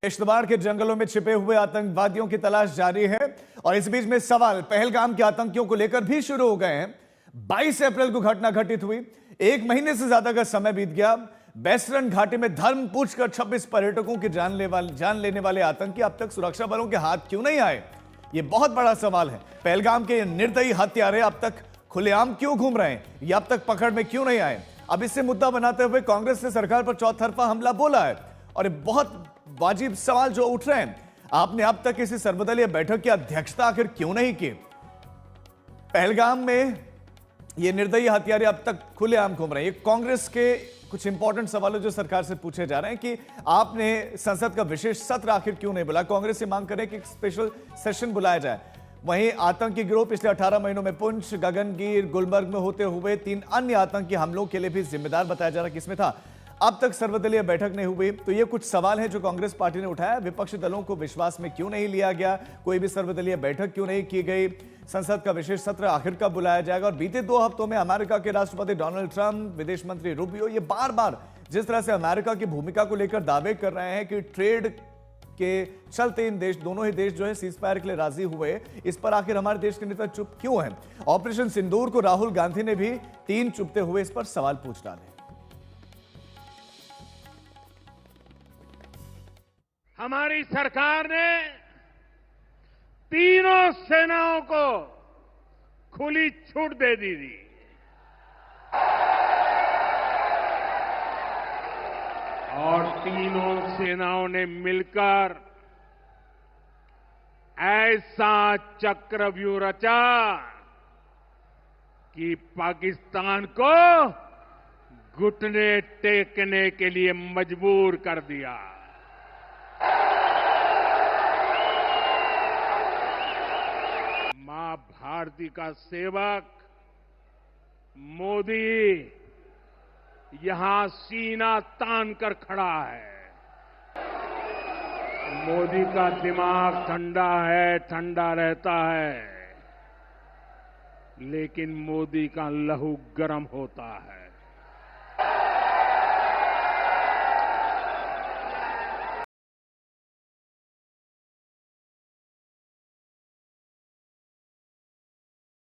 किश्तवाड़ के जंगलों में छिपे हुए आतंकवादियों की तलाश जारी है और इस बीच में सवाल पहलगाम के आतंकियों को लेकर भी शुरू हो गए हैं। 22 अप्रैल को घटना घटित हुई, एक महीने से ज्यादा का समय बीत गया। बेसरन घाटी में धर्म पूछकर 26 पर्यटकों की जान लेने वाले आतंकी अब तक सुरक्षा बलों के हाथ क्यों नहीं आए? यह बहुत बड़ा सवाल है। पहलगाम के निर्दयी हत्यारे अब तक खुलेआम क्यों घूम रहे हैं? ये अब तक पकड़ में क्यों नहीं आए? अब इससे मुद्दा बनाते हुए कांग्रेस ने सरकार पर चौतरफा हमला बोला है और बहुत वाजिब सवाल जो उठ रहे हैं, आपने अब तक किसी सर्वदलीय बैठक की अध्यक्षता आखिर क्यों नहीं की? पहलगाम में ये निर्दयी हत्यारे अब तक खुलेआम घूम रहे हैं। ये कांग्रेस के कुछ इंपॉर्टेंट सवाल जो सरकार से पूछे जा रहे हैं कि आपने संसद का विशेष सत्र आखिर क्यों नहीं बुलाया? कांग्रेस से मांग करें कि एक स्पेशल सेशन बुलाया जाए। वहीं आतंकी गिरोह पिछले 18 महीनों में पुंछ, गगनगीर, गुलबर्ग में होते हुए 3 अन्य आतंकी हमलों के लिए भी जिम्मेदार बताया जा रहा है। किसमें था? अब तक सर्वदलीय बैठक नहीं हुई। तो ये कुछ सवाल हैं जो कांग्रेस पार्टी ने उठाया। विपक्षी दलों को विश्वास में क्यों नहीं लिया गया? कोई भी सर्वदलीय बैठक क्यों नहीं की गई? संसद का विशेष सत्र आखिर कब बुलाया जाएगा? और बीते 2 हफ्तों में अमेरिका के राष्ट्रपति डोनाल्ड ट्रंप, विदेश मंत्री रूबियो, ये बार बार जिस तरह से अमेरिका की भूमिका को लेकर दावे कर रहे हैं कि ट्रेड के चलते इन देश, दोनों ही देश जो है सीज फायर के लिए राजी हुए, इस पर आखिर हमारे देश के नेता चुप क्यों हैं? ऑपरेशन सिंदूर को राहुल गांधी ने भी 3 चुपते हुए इस पर सवाल पूछ डाले। हमारी सरकार ने तीनों सेनाओं को खुली छूट दे दी थी। और तीनों सेनाओं ने मिलकर ऐसा चक्रव्यूह रचा कि पाकिस्तान को घुटने टेकने के लिए मजबूर कर दिया। मां भारती का सेवक मोदी यहां सीना तान कर खड़ा है। मोदी का दिमाग ठंडा है, ठंडा रहता है, लेकिन मोदी का लहू गर्म होता है।